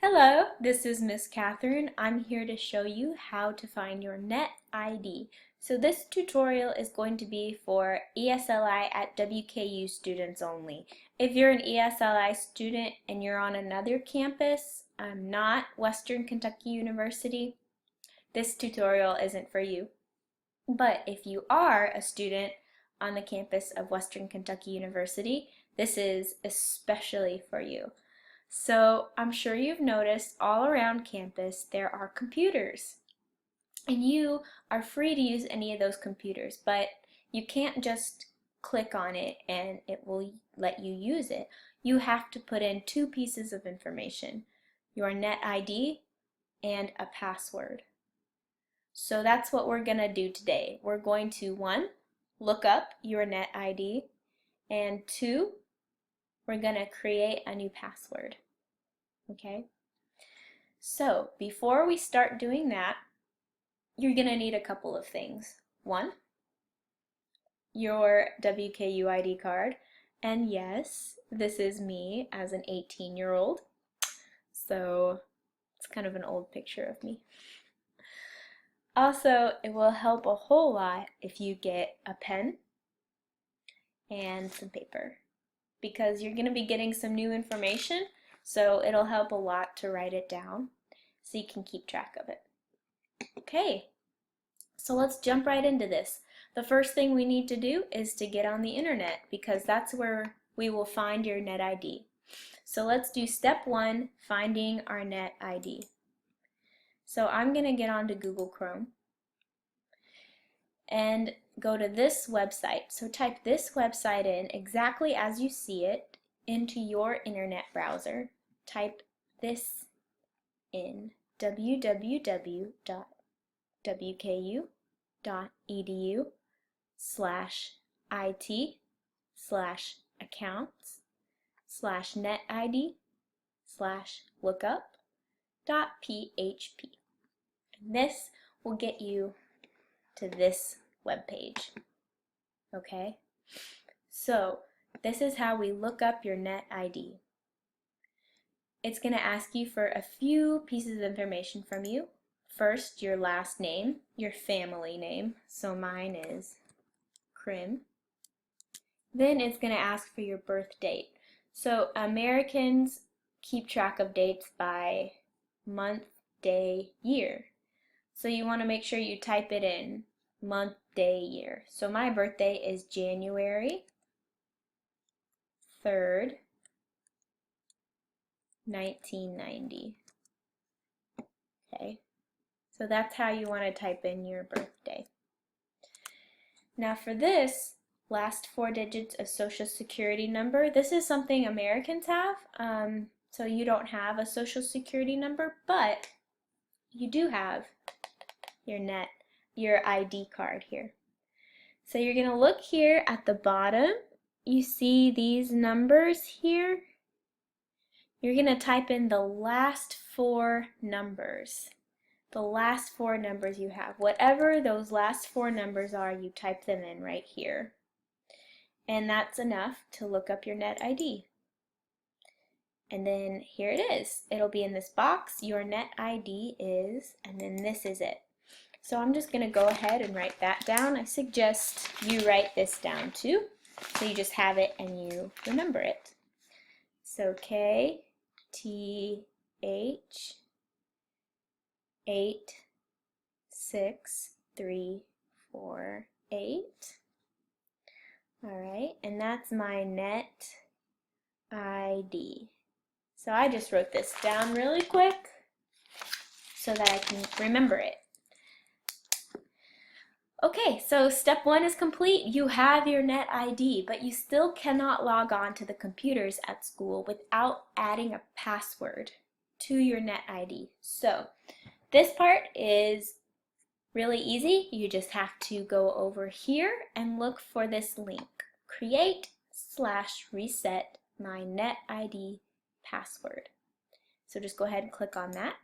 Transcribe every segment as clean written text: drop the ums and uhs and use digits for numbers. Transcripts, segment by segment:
Hello, this is Miss Catherine. I'm here to show you how to find your NetID. So this tutorial is going to be for ESLI at WKU students only. If you're an ESLI student and you're on another campus, not Western Kentucky University, this tutorial isn't for you. But if you are a student on the campus of Western Kentucky University, this is especially for you. So I'm sure you've noticed all around campus there are computers. And you are free to use any of those computers, but you can't just click on it and it will let you use it. You have to put in two pieces of information, your NetID and a password. So that's what we're going to do today. We're going to, one, look up your NetID, and two, we're going to create a new password. Okay? So before we start doing that, you're going to need a couple of things. One, your WKU ID card. And yes, this is me as an 18-year-old. So it's kind of an old picture of me. Also, it will help a whole lot if you get a pen and some paper, because you're going to be getting some new information, so it'll help a lot to write it down so you can keep track of it. Okay, so let's jump right into this. The first thing we need to do is to get on the internet, because that's where we will find your NetID. So let's do step one, finding our NetID. So I'm going to get onto Google Chrome and go to this website. So type this website in exactly as you see it into your internet browser. Type this in, www.wku.edu/it/netid/lookup.php. And this will get you to this web page. Okay? So, this is how we look up your NetID. It's going to ask you for a few pieces of information from you. First, your last name, your family name. So mine is Krim. Then it's going to ask for your birth date. So Americans keep track of dates by month, day, year. So you want to make sure you type it in, month, day, year. So my birthday is January 3rd, 1990. Okay, so that's how you want to type in your birthday. Now for this, last four digits of Social Security number, this is something Americans have. So you don't have a Social Security number, but you do have your ID card here. So you're going to look here at the bottom. You see these numbers here? You're going to type in the last four numbers. The last four numbers you have. Whatever those last four numbers are, you type them in right here. And that's enough to look up your NetID. And then here it is. It'll be in this box. Your NetID is, and then this is it. So I'm just going to go ahead and write that down. I suggest you write this down too, so you just have it and you remember it. So KTH86348. Alright, and that's my NetID. So I just wrote this down really quick so that I can remember it. Okay, so step one is complete. You have your NetID, but you still cannot log on to the computers at school without adding a password to your NetID. So this part is really easy. You just have to go over here and look for this link. Create/reset my NetID password. So just go ahead and click on that.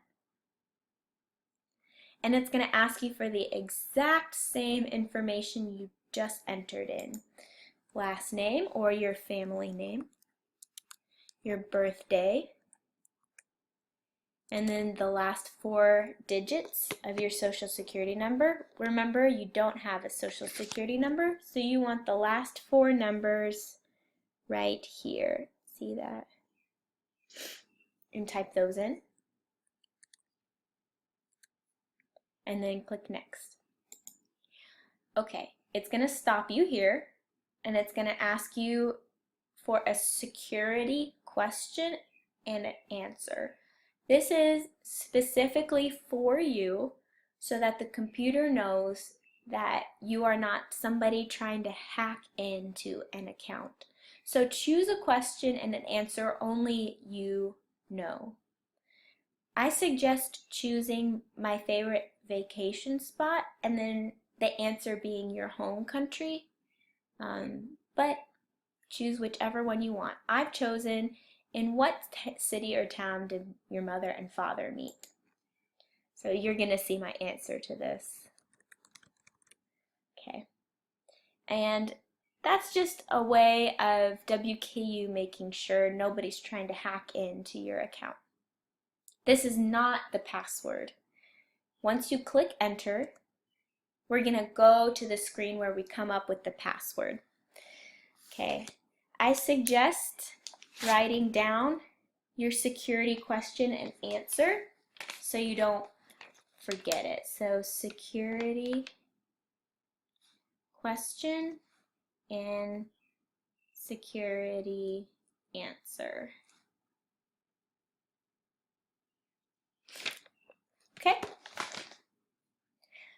And it's going to ask you for the exact same information you just entered in. Last name or your family name, your birthday, and then the last 4 digits of your social security number. Remember, you don't have a social security number, so you want the last 4 numbers right here. See that? And type those in. And then click next. Okay, it's going to stop you here, and it's going to ask you for a security question and an answer. This is specifically for you so that the computer knows that you are not somebody trying to hack into an account. So choose a question and an answer only you know. I suggest choosing my favorite vacation spot and then the answer being your home country, but choose whichever one you want. I've chosen, in what city or town did your mother and father meet? So you're going to see my answer to this. Okay. And that's just a way of WKU making sure nobody's trying to hack into your account. This is not the password. Once you click enter, we're going to go to the screen where we come up with the password. Okay, I suggest writing down your security question and answer so you don't forget it. So security question and security answer. Okay.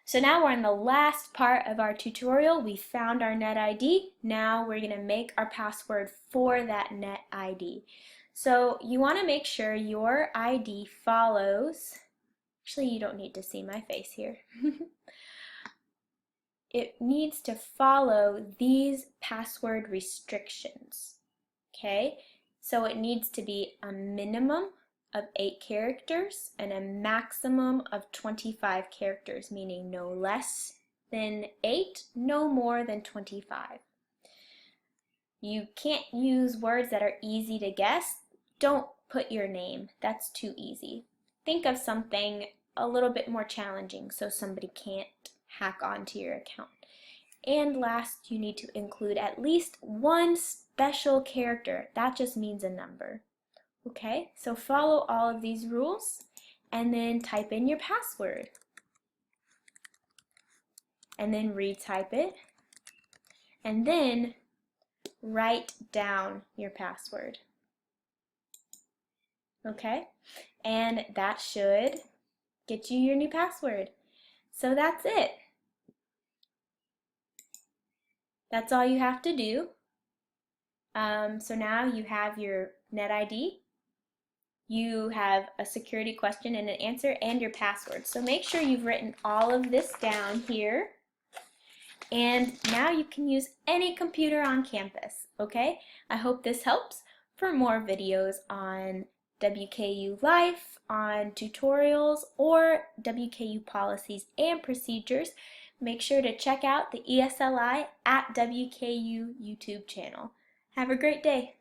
So now we're in the last part of our tutorial. We found our NetID. Now we're going to make our password for that NetID. So you want to make sure your ID follows, actually you don't need to see my face here. It needs to follow these password restrictions. Okay, so it needs to be a minimum of 8 characters and a maximum of 25 characters, meaning no less than 8, no more than 25. You can't use words that are easy to guess. Don't put your name. That's too easy. Think of something a little bit more challenging so somebody can't hack onto your account. And last, you need to include at least 1 special character. That just means a number. Okay, so follow all of these rules and then type in your password. And then retype it. And then write down your password. Okay, and that should get you your new password. So that's it. That's all you have to do. So now you have your NetID, you have a security question and an answer, and your password. So make sure you've written all of this down here. And now you can use any computer on campus, okay? I hope this helps. For more videos on WKU life, on tutorials, or WKU policies and procedures, make sure to check out the ESLI at WKU YouTube channel. Have a great day.